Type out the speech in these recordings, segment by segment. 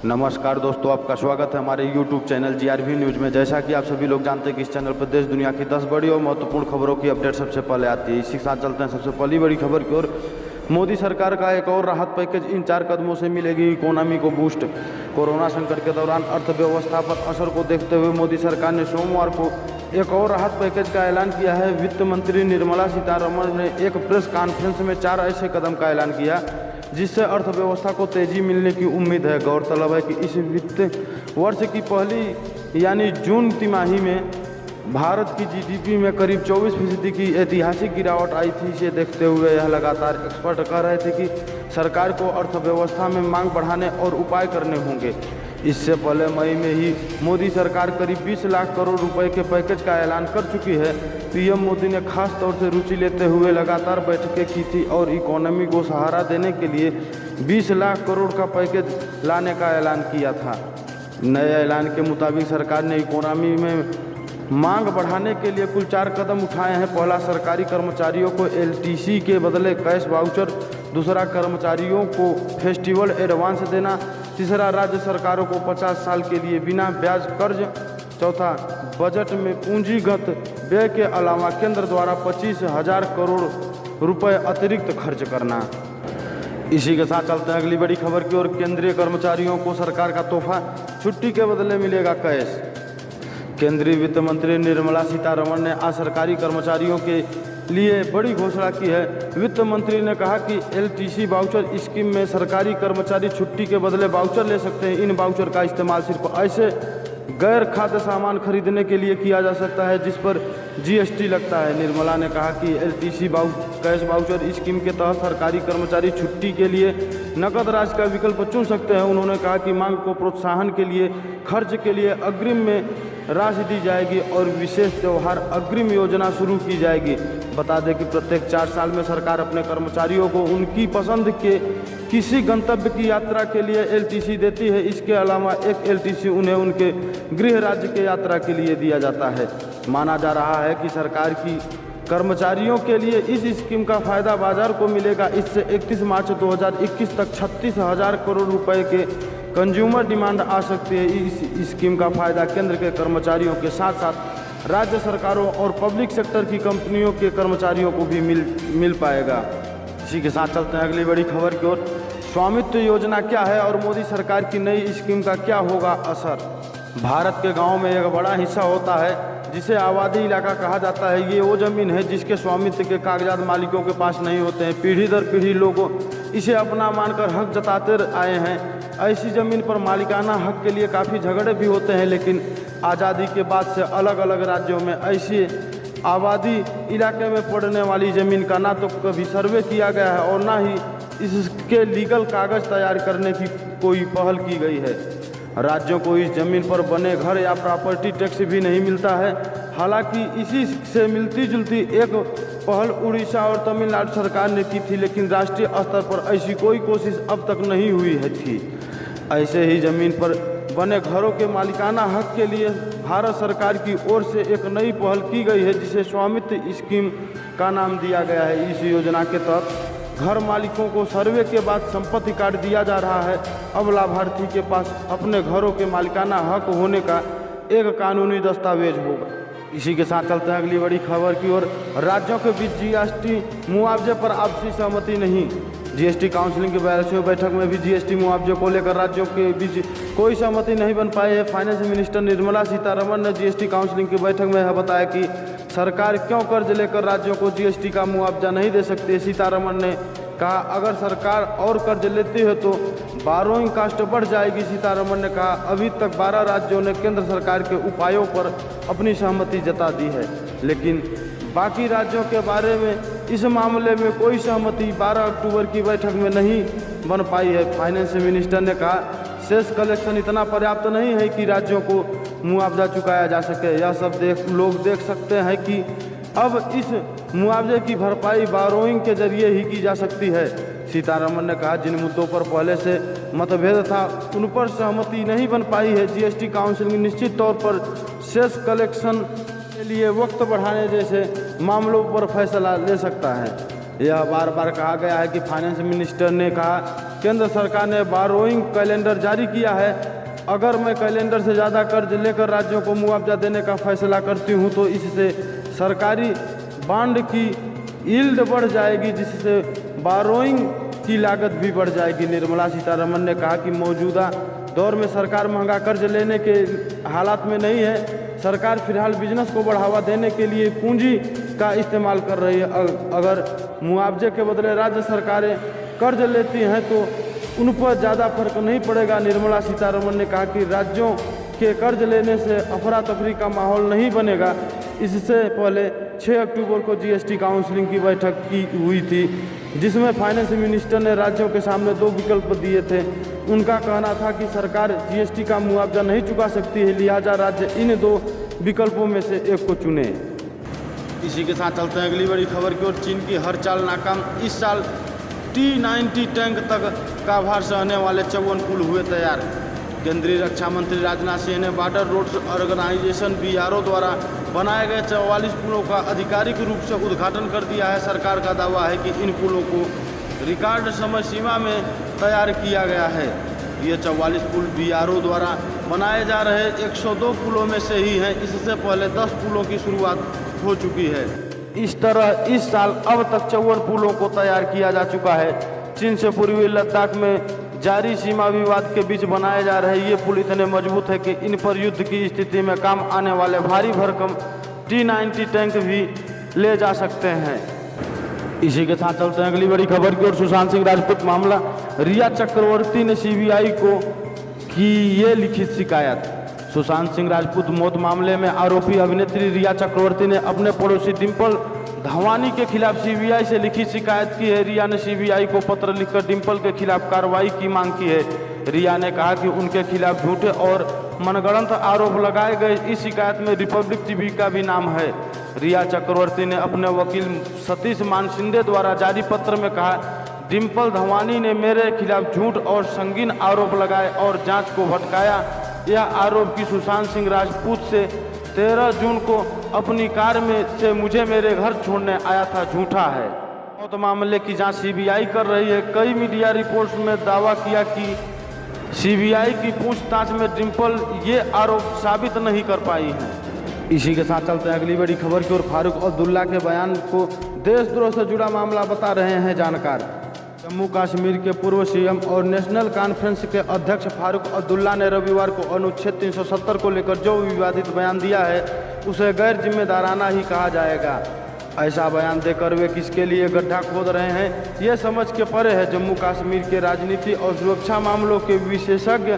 नमस्कार दोस्तों, आपका स्वागत है हमारे YouTube चैनल GRV न्यूज़ में। जैसा कि आप सभी लोग जानते हैं कि इस चैनल पर देश दुनिया की 10 बड़ी और महत्वपूर्ण खबरों की अपडेट सबसे पहले आती है। इसी के साथ चलते हैं सबसे पहली बड़ी खबर की ओर। मोदी सरकार का एक और राहत पैकेज, इन 4 कदमों से मिलेगी इकोनॉमी को बूस्ट। कोरोना संकट के दौरान अर्थव्यवस्था पर असर को देखते हुए मोदी सरकार ने सोमवार को एक और राहत पैकेज का ऐलान किया है। वित्त मंत्री निर्मला सीतारमण ने एक प्रेस कॉन्फ्रेंस में 4 ऐसे कदम का ऐलान किया जिससे अर्थव्यवस्था को तेजी मिलने की उम्मीद है। गौरतलब है कि इस वित्त वर्ष की पहली यानी जून तिमाही में भारत की जीडीपी में करीब 24% की ऐतिहासिक गिरावट आई थी। इसे देखते हुए यह लगातार एक्सपर्ट कह रहे थे कि सरकार को अर्थव्यवस्था में मांग बढ़ाने और उपाय करने होंगे। इससे पहले मई में ही मोदी सरकार करीब 20 लाख करोड़ रुपए के पैकेज का ऐलान कर चुकी है। पीएम मोदी ने खास तौर से रुचि लेते हुए लगातार बैठकें की थी और इकोनॉमी को सहारा देने के लिए 20 लाख करोड़ का पैकेज लाने का ऐलान किया था। नए ऐलान के मुताबिक सरकार ने इकोनॉमी में मांग बढ़ाने के लिए कुल 4 कदम उठाए हैं। पहला, सरकारी कर्मचारियों को LTC के बदले कैश वाउचर। दूसरा, कर्मचारियों को फेस्टिवल एडवांस देना। तीसरा, राज्य सरकारों को 50 साल के लिए बिना ब्याज कर्ज। चौथा, बजट में पूंजीगत व्यय के अलावा केंद्र द्वारा 25,000 करोड़ रुपए अतिरिक्त खर्च करना। इसी के साथ चलते हैं अगली बड़ी खबर की ओर। केंद्रीय कर्मचारियों को सरकार का तोहफा, छुट्टी के बदले मिलेगा कैश। केंद्रीय वित्त मंत्री निर्मला सीतारमण ने आज सरकारी कर्मचारियों के लिए बड़ी घोषणा की है। वित्त मंत्री ने कहा कि LTC वाउचर स्कीम में सरकारी कर्मचारी छुट्टी के बदले वाउचर ले सकते हैं। इन वाउचर का इस्तेमाल सिर्फ ऐसे गैर खाद्य सामान खरीदने के लिए किया जा सकता है जिस पर GST लगता है। निर्मला ने कहा कि LTC कैश वाउचर स्कीम के तहत सरकारी कर्मचारी छुट्टी के लिए नकद राशि का विकल्प चुन सकते हैं। उन्होंने कहा कि मांग को प्रोत्साहन के लिए खर्च के लिए अग्रिम में राशि दी जाएगी और विशेष त्यौहार अग्रिम योजना शुरू की जाएगी। बता दें कि प्रत्येक 4 साल में सरकार अपने कर्मचारियों को उनकी पसंद के किसी गंतव्य की यात्रा के लिए LTC देती है। इसके अलावा एक LTC उन्हें उनके गृह राज्य के यात्रा के लिए दिया जाता है। माना जा रहा है कि सरकार की कर्मचारियों के लिए इस स्कीम का फायदा बाजार को मिलेगा। इससे 31 मार्च 2021 तक 36,000 करोड़ रुपए के कंज्यूमर डिमांड आ सकती है। इस स्कीम का फायदा केंद्र के कर्मचारियों के साथ साथ राज्य सरकारों और पब्लिक सेक्टर की कंपनियों के कर्मचारियों को भी मिल पाएगा। इसी के साथ चलते हैं अगली बड़ी खबर की ओर। स्वामित्व योजना क्या है और मोदी सरकार की नई स्कीम का क्या होगा असर। भारत के गाँव में एक बड़ा हिस्सा होता है जिसे आबादी इलाका कहा जाता है। ये वो ज़मीन है जिसके स्वामित्व के कागजात मालिकों के पास नहीं होते हैं। पीढ़ी दर पीढ़ी लोग इसे अपना मानकर हक जताते आए हैं। ऐसी ज़मीन पर मालिकाना हक के लिए काफ़ी झगड़े भी होते हैं, लेकिन आज़ादी के बाद से अलग अलग राज्यों में ऐसी आबादी इलाके में पड़ने वाली ज़मीन का ना तो कभी सर्वे किया गया है और ना ही इसके लीगल कागज़ तैयार करने की कोई पहल की गई है। राज्यों को इस ज़मीन पर बने घर या प्रॉपर्टी टैक्स भी नहीं मिलता है। हालांकि इसी से मिलती जुलती एक पहल उड़ीसा और तमिलनाडु सरकार ने की थी, लेकिन राष्ट्रीय स्तर पर ऐसी कोई कोशिश अब तक नहीं हुई है थी। ऐसे ही ज़मीन पर बने घरों के मालिकाना हक के लिए भारत सरकार की ओर से एक नई पहल की गई है जिसे स्वामित्व स्कीम का नाम दिया गया है। इस योजना के तहत घर मालिकों को सर्वे के बाद संपत्ति कार्ड दिया जा रहा है। अब लाभार्थी के पास अपने घरों के मालिकाना हक होने का एक कानूनी दस्तावेज होगा। इसी के साथ चलते हैं अगली बड़ी खबर की ओर। राज्यों के बीच GST मुआवजे पर आपसी सहमति नहीं। GST काउंसिलिंग की 42वीं बैठक में भी GST मुआवजे को लेकर राज्यों के बीच कोई सहमति नहीं बन पाई है। फाइनेंस मिनिस्टर निर्मला सीतारमण ने GST काउंसिलिंग की बैठक में यह बताया कि सरकार क्यों कर्ज लेकर राज्यों को GST का मुआवजा नहीं दे सकती। सीतारमण ने कहा, अगर सरकार और कर्ज लेती है तो बारोइंग कास्ट बढ़ जाएगी। सीतारमण ने कहा, अभी तक 12 राज्यों ने केंद्र सरकार के उपायों पर अपनी सहमति जता दी है, लेकिन बाकी राज्यों के बारे में इस मामले में कोई सहमति 12 अक्टूबर की बैठक में नहीं बन पाई है। फाइनेंस मिनिस्टर ने कहा, सेस कलेक्शन इतना पर्याप्त नहीं है कि राज्यों को मुआवजा चुकाया जा सके। यह सब लोग देख सकते हैं कि अब इस मुआवजे की भरपाई बारोइंग के जरिए ही की जा सकती है। सीतारमण ने कहा, जिन मुद्दों पर पहले से मतभेद था उन पर सहमति नहीं बन पाई है। GST काउंसिल निश्चित तौर पर सेस कलेक्शन के लिए वक्त बढ़ाने जैसे मामलों पर फैसला ले सकता है। यह बार बार कहा गया है कि फाइनेंस मिनिस्टर ने कहा केंद्र सरकार ने बारोइंग कैलेंडर जारी किया है। अगर मैं कैलेंडर से ज़्यादा कर्ज लेकर राज्यों को मुआवजा देने का फैसला करती हूं तो इससे सरकारी बॉन्ड की यील्ड बढ़ जाएगी, जिससे बारोइंग की लागत भी बढ़ जाएगी। निर्मला सीतारमण ने कहा कि मौजूदा दौर में सरकार महंगा कर्ज लेने के हालात में नहीं है। सरकार फिलहाल बिजनेस को बढ़ावा देने के लिए पूंजी का इस्तेमाल कर रही है। अगर मुआवजे के बदले राज्य सरकारें कर्ज लेती हैं तो उन पर ज़्यादा फर्क नहीं पड़ेगा। निर्मला सीतारमण ने कहा कि राज्यों के कर्ज लेने से अफरा तफरी का माहौल नहीं बनेगा। इससे पहले 6 अक्टूबर को जीएसटी काउंसिलिंग की बैठक की हुई थी, जिसमें फाइनेंस मिनिस्टर ने राज्यों के सामने 2 विकल्प दिए थे। उनका कहना था कि सरकार जीएसटी का मुआवजा नहीं चुका सकती है, लिहाजा राज्य इन 2 विकल्पों में से एक को चुने। इसी के साथ चलते हैं अगली बड़ी खबर की ओर। चीन की हर चाल नाकाम। इस साल T-90 टैंक तक का भार सहने वाले 54 पुल हुए तैयार। केंद्रीय रक्षा मंत्री राजनाथ सिंह ने बॉर्डर रोड्स ऑर्गेनाइजेशन BRO द्वारा बनाए गए 44 पुलों का आधिकारिक रूप से उद्घाटन कर दिया है। सरकार का दावा है कि इन पुलों को रिकॉर्ड समय सीमा में तैयार किया गया है। ये 44 पुल BRO द्वारा बनाए जा रहे 102 पुलों में से ही हैं। इससे पहले 10 पुलों की शुरुआत हो चुकी है। इस तरह इस साल अब तक 54 पुलों को तैयार किया जा चुका है। चीन से पूर्वी लद्दाख में जारी सीमा विवाद के बीच बनाए जा रहे ये पुल इतने मजबूत है कि इन पर युद्ध की स्थिति में काम आने वाले भारी भरकम T-90 टैंक भी ले जा सकते हैं। इसी के साथ चलते हैं अगली बड़ी खबर की ओर। सुशांत सिंह राजपूत मामला। रिया चक्रवर्ती ने CBI को की ये लिखित शिकायत। सुशांत सिंह राजपूत मौत मामले में आरोपी अभिनेत्री रिया चक्रवर्ती ने अपने पड़ोसी डिम्पल धवानी के खिलाफ CBI से लिखित शिकायत की है। रिया ने CBI को पत्र लिखकर डिम्पल के खिलाफ कार्रवाई की मांग की है। रिया ने कहा कि उनके खिलाफ झूठे और मनगढ़ंत आरोप लगाए गए। इस शिकायत में रिपब्लिक टीवी का भी नाम है। रिया चक्रवर्ती ने अपने वकील सतीश मान शिंदे द्वारा जारी पत्र में कहा, डिम्पल धवानी ने मेरे खिलाफ झूठ और संगीन आरोप लगाए और जांच को भटकाया। यह आरोप कि सुशांत सिंह राजपूत से 13 जून को अपनी कार में से मुझे मेरे घर छोड़ने आया था, झूठा है। मौत मामले की जांच CBI कर रही है। कई मीडिया रिपोर्ट्स में दावा किया कि CBI की पूछताछ में डिम्पल ये आरोप साबित नहीं कर पाई है। इसी के साथ चलते हैं अगली बड़ी खबर की ओर। फारूक अब्दुल्ला के बयान को देशद्रोह से जुड़ा मामला बता रहे हैं जानकार। जम्मू कश्मीर के पूर्व CM और नेशनल कॉन्फ्रेंस के अध्यक्ष फारूक अब्दुल्ला ने रविवार को अनुच्छेद 370 को लेकर जो विवादित बयान दिया है उसे गैर जिम्मेदाराना ही कहा जाएगा। ऐसा बयान देकर वे किसके लिए गड्ढा खोद रहे हैं, ये समझ के परे है। जम्मू कश्मीर के राजनीति और सुरक्षा मामलों के विशेषज्ञ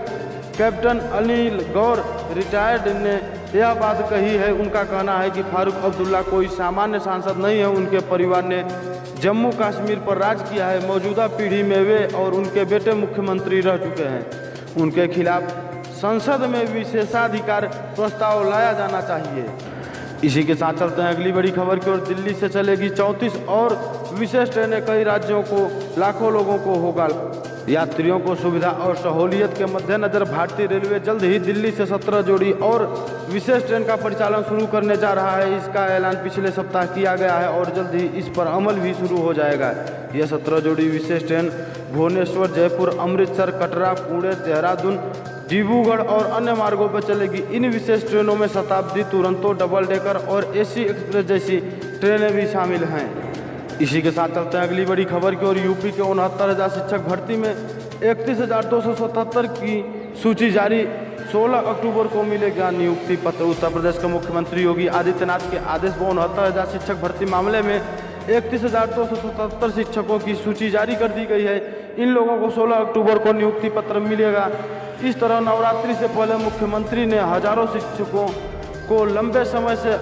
कैप्टन अनिल गौर रिटायर्ड ने यह बात कही है। उनका कहना है कि फारूक अब्दुल्ला कोई सामान्य सांसद नहीं है। उनके परिवार ने जम्मू कश्मीर पर राज किया है। मौजूदा पीढ़ी में वे और उनके बेटे मुख्यमंत्री रह चुके हैं। उनके खिलाफ संसद में विशेषाधिकार प्रस्ताव लाया जाना चाहिए। इसी के साथ चलते हैं अगली बड़ी खबर की ओर। दिल्ली से चलेगी 34 और विशेष ट्रेनें। कई राज्यों को लाखों लोगों को होगा। यात्रियों को सुविधा और सहूलियत के मद्देनजर भारतीय रेलवे जल्द ही दिल्ली से 17 जोड़ी और विशेष ट्रेन का परिचालन शुरू करने जा रहा है। इसका ऐलान पिछले सप्ताह किया गया है और जल्द ही इस पर अमल भी शुरू हो जाएगा। यह 17 जोड़ी विशेष ट्रेन भुवनेश्वर, जयपुर, अमृतसर, कटरा, पुणे, देहरादून, डिब्रूगढ़ और अन्य मार्गों पर चलेगी। इन विशेष ट्रेनों में शताब्दी, तुरंतो, डबल डेकर और AC एक्सप्रेस जैसी ट्रेनें भी शामिल हैं। इसी के साथ चलते हैं अगली बड़ी खबर की ओर। यूपी के 69,000 शिक्षक भर्ती में 31,277 की सूची जारी। 16 अक्टूबर को मिलेगा नियुक्ति पत्र। उत्तर प्रदेश के मुख्यमंत्री योगी आदित्यनाथ के आदेश पर 69,000 शिक्षक भर्ती मामले में 31,277 शिक्षकों की सूची जारी कर दी गई है। इन लोगों को 16 अक्टूबर को नियुक्ति पत्र मिलेगा। इस तरह नवरात्रि से पहले मुख्यमंत्री ने हजारों शिक्षकों को लंबे समय से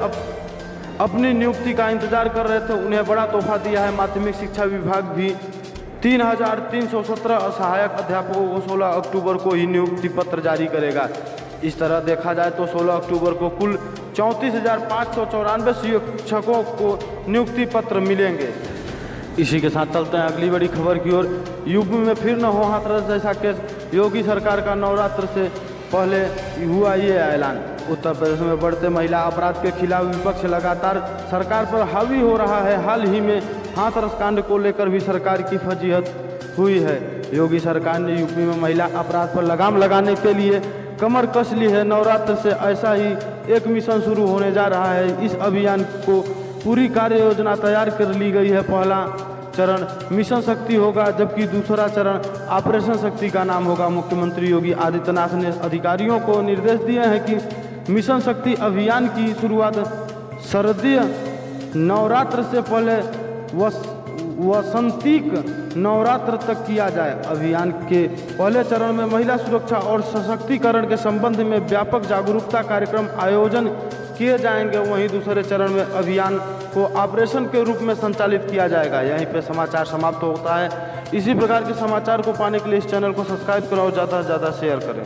अपनी नियुक्ति का इंतजार कर रहे थे, उन्हें बड़ा तोहफा दिया है। माध्यमिक शिक्षा विभाग भी 3,317 सहायक अध्यापकों को 16 अक्टूबर को ही नियुक्ति पत्र जारी करेगा। इस तरह देखा जाए तो 16 अक्टूबर को कुल 34,594 शिक्षकों को नियुक्ति पत्र मिलेंगे। इसी के साथ चलते हैं अगली बड़ी खबर की ओर। यूपी में फिर न हो हाथरस जैसा केस। योगी सरकार का नवरात्र से पहले हुआ ये ऐलान। उत्तर प्रदेश में बढ़ते महिला अपराध के खिलाफ विपक्ष लगातार सरकार पर हावी हो रहा है। हाल ही में हाथरस कांड को लेकर भी सरकार की फजीहत हुई है। योगी सरकार ने यूपी में महिला अपराध पर लगाम लगाने के लिए कमर कस ली है। नवरात्र से ऐसा ही एक मिशन शुरू होने जा रहा है। इस अभियान को पूरी कार्य योजना तैयार कर ली गई है। पहला चरण मिशन शक्ति होगा, जबकि दूसरा चरण ऑपरेशन शक्ति का नाम होगा। मुख्यमंत्री योगी आदित्यनाथ ने अधिकारियों को निर्देश दिए हैं कि मिशन शक्ति अभियान की शुरुआत शारदीय नवरात्र से पहले वसंतिक नवरात्र तक किया जाए। अभियान के पहले चरण में महिला सुरक्षा और सशक्तिकरण के संबंध में व्यापक जागरूकता कार्यक्रम आयोजन किए जाएंगे। वहीं दूसरे चरण में अभियान को ऑपरेशन के रूप में संचालित किया जाएगा। यहीं पे समाचार समाप्त होता है। इसी प्रकार के समाचार को पाने के लिए इस चैनल को सब्सक्राइब करो, ज़्यादा से ज़्यादा शेयर करें।